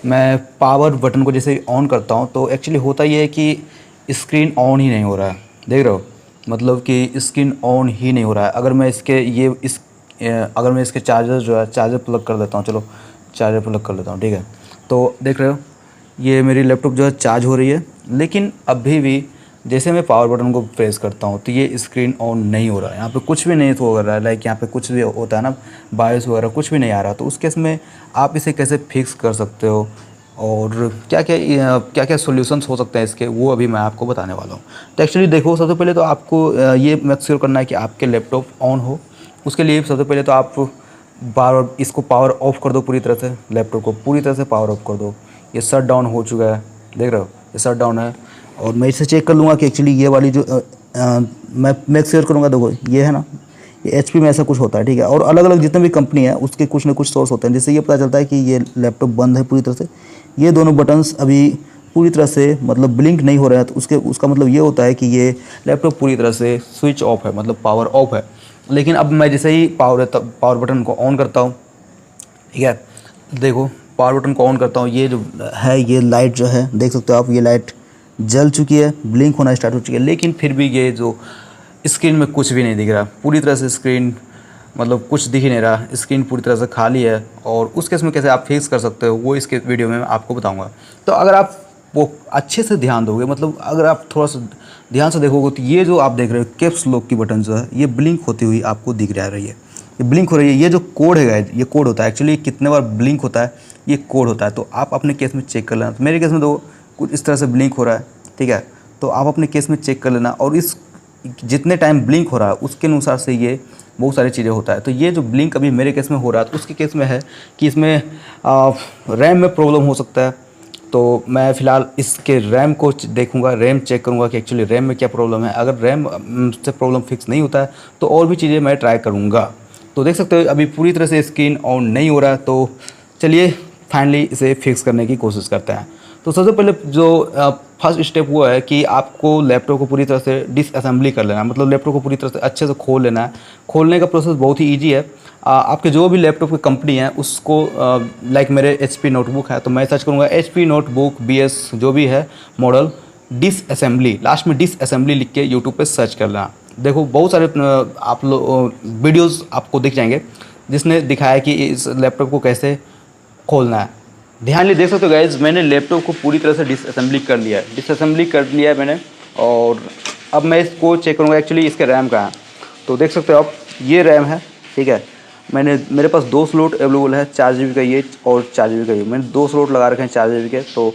मैं power button को जैसे ऑन करता हूँ तो एक्चुअली होता ये है कि स्क्रीन ऑन ही नहीं हो रहा है। देख रहे हो, मतलब कि स्क्रीन ऑन ही नहीं हो रहा है। अगर मैं अगर मैं इसके चार्जर जो है चार्जर प्लग कर देता हूँ, चलो चार्जर प्लग कर लेता हूँ, ठीक है। तो देख रहे हो ये मेरी लैपटॉप जो है चार्ज हो रही है, लेकिन अभी भी जैसे मैं पावर बटन को प्रेस करता हूँ तो ये स्क्रीन ऑन नहीं हो रहा है। यहाँ पे कुछ भी नहीं हो रहा है, लाइक यहाँ पे कुछ भी होता है ना, बायोस वगैरह कुछ भी नहीं आ रहा। तो उस केस में आप इसे कैसे फिक्स कर सकते हो और क्या क्या सॉल्यूशंस हो सकते हैं इसके, वो अभी मैं आपको बताने वाला हूँ। तो एक्चुअली देखो, सबसे पहले तो आपको ये मेक श्योर करना है कि आपके लैपटॉप ऑन हो। उसके लिए सबसे पहले तो आप बार इसको पावर ऑफ कर दो पूरी तरह से, लैपटॉप को पूरी तरह से पावर ऑफ कर दो। ये शट डाउन हो चुका है, देख रहे हो ये शट डाउन है। और मैं इसे चेक कर लूँगा कि एक्चुअली ये वाली जो मैं मेक श्योर करूँगा, देखो ये है ना, ये HP में ऐसा कुछ होता है, ठीक है। और अलग अलग जितने भी कंपनी है उसके कुछ ना कुछ सोर्स होते हैं, जिससे ये पता चलता है कि ये लैपटॉप बंद है पूरी तरह से। ये दोनों बटन्स अभी पूरी तरह से मतलब ब्लिंक नहीं हो रहे हैं, तो उसका मतलब ये होता है कि ये लैपटॉप पूरी तरह से स्विच ऑफ है, मतलब पावर ऑफ है। लेकिन अब मैं जैसे ही पावर बटन को ऑन करता हूँ, ठीक है, देखो पावर बटन को ऑन करता हूँ, ये जो है ये लाइट जो है देख सकते हो आप, ये लाइट जल चुकी है, ब्लिंक होना स्टार्ट हो चुकी है। लेकिन फिर भी ये जो स्क्रीन में कुछ भी नहीं दिख रहा पूरी तरह से, स्क्रीन मतलब कुछ दिख ही नहीं रहा, स्क्रीन पूरी तरह से खाली है। और उस केस में कैसे आप फिक्स कर सकते हो वो इसके वीडियो में मैं आपको बताऊंगा। तो अगर आप वो अच्छे से ध्यान दोगे, मतलब अगर आप थोड़ा सा ध्यान से देखोगे, तो ये जो आप देख रहे हो कैप्स लॉक की बटन जो है ये ब्लिंक होती हुई आपको दिख रही है, ये ब्लिंक हो रही है। ये जो कोड है गाइस, ये कोड होता है एक्चुअली, कितने बार ब्लिंक होता है ये कोड होता है। तो आप अपने केस में चेक कर लेना। तो मेरे केस में तो कुछ इस तरह से ब्लिंक हो रहा है, ठीक है। तो आप अपने केस में चेक कर लेना, और इस जितने टाइम ब्लिंक हो रहा है उसके अनुसार से ये बहुत सारी चीज़ें होता है। तो ये जो ब्लिंक अभी मेरे केस में हो रहा है, तो उसके केस में है कि इसमें रैम में प्रॉब्लम हो सकता है। तो मैं फ़िलहाल इसके रैम को देखूंगा, रैम चेक करूंगा कि एक्चुअली रैम में क्या प्रॉब्लम है। अगर रैम से प्रॉब्लम फिक्स नहीं होता है तो और भी चीज़ें मैं ट्राई करूंगा। तो देख सकते हो अभी पूरी तरह से स्क्रीन ऑन नहीं हो रहा है। तो चलिए फाइनली इसे फिक्स करने की कोशिश करते हैं। तो सबसे पहले जो फर्स्ट स्टेप वो है कि आपको लैपटॉप को पूरी तरह से डिसअसेंबली कर लेना है, मतलब लैपटॉप को पूरी तरह से अच्छे से खोल लेना है। खोलने का प्रोसेस बहुत ही ईजी है। आपके जो भी लैपटॉप की कंपनी है उसको, लाइक मेरे HP नोटबुक है तो मैं सर्च करूँगा HP नोटबुक BS जो भी है मॉडल डिसअसेंबली, लास्ट में डिसअसेंबली लिख के यूट्यूब पे सर्च कर लेना। देखो बहुत सारे आप लोग वीडियोज़ आपको दिख जाएंगे जिसने दिखाया कि इस लैपटॉप को कैसे खोलना है। ध्यान से देख सकते हो गाइज, मैंने लैपटॉप को पूरी तरह से डिसअसेंबली कर लिया है, मैंने। और अब मैं इसको चेक करूँगा एक्चुअली इसके रैम कहाँ है। तो देख सकते हो आप, ये रैम है, ठीक है। मेरे पास 2 स्लॉट अवेलेबल है, 4 GB का ये और 4 GB का ये। मैंने 2 स्लॉट लगा रखे हैं 4 GB के। तो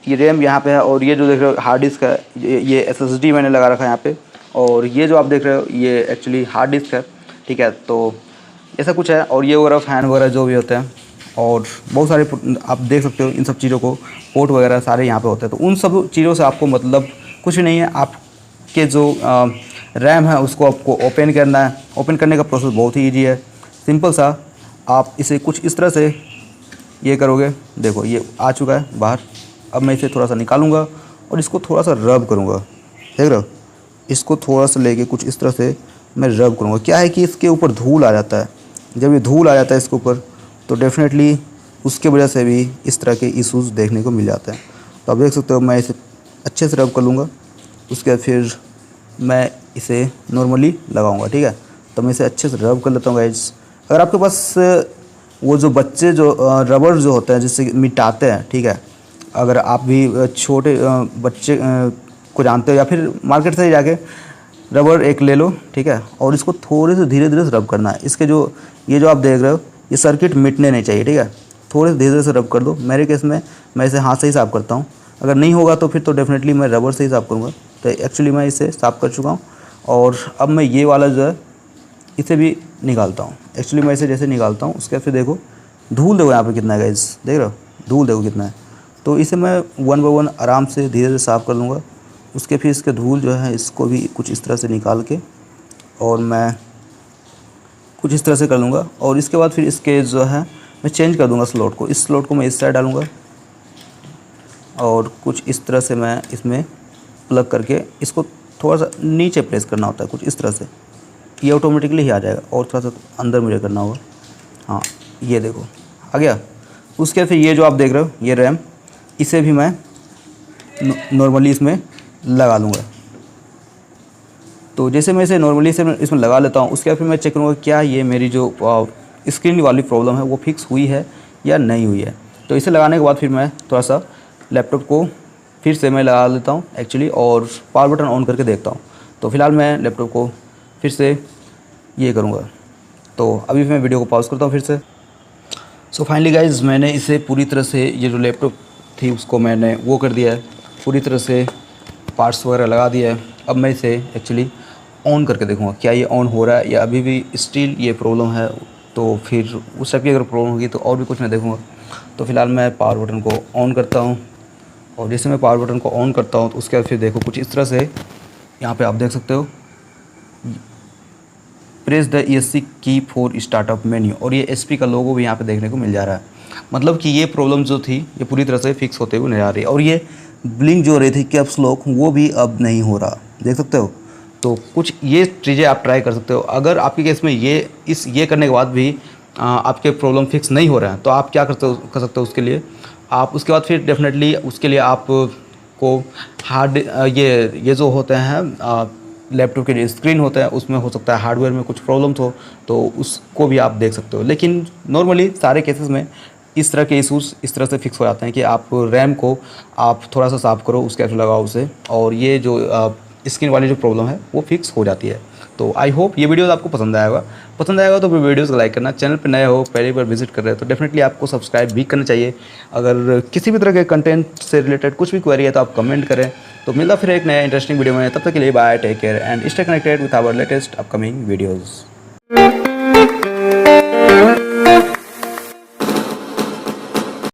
ये रैम यहाँ पे है, और ये जो देख रहे हो हार्ड डिस्क है, ये SSD मैंने लगा रखा है यहाँ पे। और ये जो आप देख रहे हो ये एक्चुअली हार्ड डिस्क है, ठीक है। तो ऐसा कुछ है। और ये वगैरह फैन वगैरह जो भी होते हैं और बहुत सारे आप देख सकते हो, इन सब चीज़ों को पोर्ट वगैरह सारे यहाँ पे होते हैं। तो उन सब चीज़ों से आपको मतलब कुछ भी नहीं है। आपके जो रैम है उसको आपको ओपन करना है। ओपन करने का प्रोसेस बहुत ही ईजी है, सिंपल सा। आप इसे कुछ इस तरह से ये करोगे, देखो ये आ चुका है बाहर। अब मैं इसे थोड़ा सा निकालूंगा और इसको थोड़ा सा रब करूँगा, देख रहे हो। इसको थोड़ा सा लेके कुछ इस तरह से मैं रब करूँगा। क्या है कि इसके ऊपर धूल आ जाता है, जब ये धूल आ जाता है इसके ऊपर तो डेफिनेटली उसके वजह से भी इस तरह के इश्यूज़ देखने को मिल जाते हैं। तो आप देख सकते हो मैं इसे अच्छे से रब कर लूँगा, उसके बाद फिर मैं इसे नॉर्मली लगाऊंगा, ठीक है। तो मैं इसे अच्छे से रब कर लेता हूँ गाइज। अगर आपके पास वो जो बच्चे जो रबर जो होते हैं जिससे मिटाते हैं, ठीक है, अगर आप भी छोटे बच्चे को जानते हो या फिर मार्केट से ही जाके रबर एक ले लो, ठीक है। और इसको थोड़े से धीरे धीरे से रब करना है। इसके जो ये जो आप देख रहे हो ये सर्किट मिटने नहीं चाहिए, ठीक है। थोड़े से धीरे धीरे से रब कर दो। मेरे केस में मैं इसे हाथ से ही साफ़ करता हूँ। अगर नहीं होगा तो फिर तो डेफिनेटली मैं रबर से ही साफ़ करूँगा। तो एक्चुअली मैं इसे साफ़ कर चुका हूँ। और अब मैं ये वाला जो है इसे भी निकालता हूँ। एक्चुअली मैं इसे जैसे निकालता हूँ उसके फिर देखो धूल देखो यहाँ पे कितना है गाइस, देख रहे हो धूल देखो कितना है। तो इसे मैं 1 बाय 1 आराम से धीरे धीरे साफ़ कर लूँगा। उसके फिर इसके धूल जो है इसको भी कुछ इस तरह से निकाल के और मैं कुछ इस तरह से कर लूँगा। और इसके बाद फिर इसके जो है मैं चेंज कर दूँगा स्लॉट को। इस स्लॉट को मैं इस साइड डालूँगा और कुछ इस तरह से मैं इसमें प्लग करके इसको थोड़ा सा नीचे प्रेस करना होता है, कुछ इस तरह से। ये ऑटोमेटिकली ही आ जाएगा। और थोड़ा सा अंदर मुझे करना होगा। हाँ ये देखो आ गया। उसके फिर ये जो आप देख रहे हो ये रैम, इसे भी मैं नॉर्मली इसमें लगा लूँगा। तो जैसे मैं इसे नॉर्मली से इसमें लगा लेता हूँ, उसके बाद फिर मैं चेक करूँगा क्या ये मेरी जो स्क्रीन वाली प्रॉब्लम है वो फिक्स हुई है या नहीं हुई है। तो इसे लगाने के बाद फिर मैं थोड़ा सा लैपटॉप को फिर से मैं लगा लेता हूँ एक्चुअली, और पावर बटन ऑन करके देखता हूँ। तो फिलहाल मैं लैपटॉप को फिर से ये करूँगा। तो अभी मैं वीडियो को पॉज करता हूँ फिर से। सो फाइनली गाइज, मैंने इसे पूरी तरह से, ये जो लैपटॉप थी उसको मैंने वो कर दिया है, पूरी तरह से पार्ट्स वगैरह लगा दिया है। अब मैं इसे एक्चुअली ऑन करके देखूँगा क्या ये ऑन हो रहा है या अभी भी स्टिल ये प्रॉब्लम है। तो फिर उस टाइप की अगर प्रॉब्लम होगी तो और भी कुछ मैं देखूँगा। तो फिलहाल मैं पावर बटन को ऑन करता हूँ, और जैसे मैं पावर बटन को ऑन करता हूँ तो उसके बाद फिर देखो कुछ इस तरह से यहाँ पे आप देख सकते हो, प्रेस द ESC की फॉर स्टार्टअप मेन्यू, और ये SP का लोगो भी यहाँ पे देखने को मिल जा रहा है। मतलब कि ये प्रॉब्लम जो थी ये पूरी तरह से फिक्स होते हुए नजर आ रही है। और ये ब्लिंक जो हो रही थी कैप्स लॉक, वो भी अब नहीं हो रहा, देख सकते हो। तो कुछ ये चीज़ें आप ट्राई कर सकते हो। अगर आपके केस में ये करने के बाद भी आपके प्रॉब्लम फिक्स नहीं हो रहे हैं तो आप क्या कर सकते हो उसके लिए। आप उसके बाद फिर डेफिनेटली उसके लिए आप को हार्ड ये जो होते हैं लैपटॉप के जो स्क्रीन होता है उसमें हो सकता है हार्डवेयर में कुछ प्रॉब्लम्स हो, तो उसको भी आप देख सकते हो। लेकिन नॉर्मली सारे केसेस में इस तरह के इशूज़ इस तरह से फिक्स हो जाते हैं कि आप रैम को आप थोड़ा सा साफ़ करो, उसके बाद लगाओ उसे, और ये जो स्क्रीन वाली जो प्रॉब्लम है वो फिक्स हो जाती है। तो आई होप ये वीडियो आपको पसंद आएगा तो फिर वीडियोस को लाइक करना, चैनल पर नए हो पहली बार विजिट कर रहे हो तो डेफिनेटली आपको सब्सक्राइब भी करना चाहिए। अगर किसी भी तरह के कंटेंट से रिलेटेड कुछ भी क्वेरी है तो आप कमेंट करें। तो मिलता फिर एक नया इंटरेस्टिंग वीडियो में, तब तक के लिए bye, take care and stay connected with our latest upcoming videos.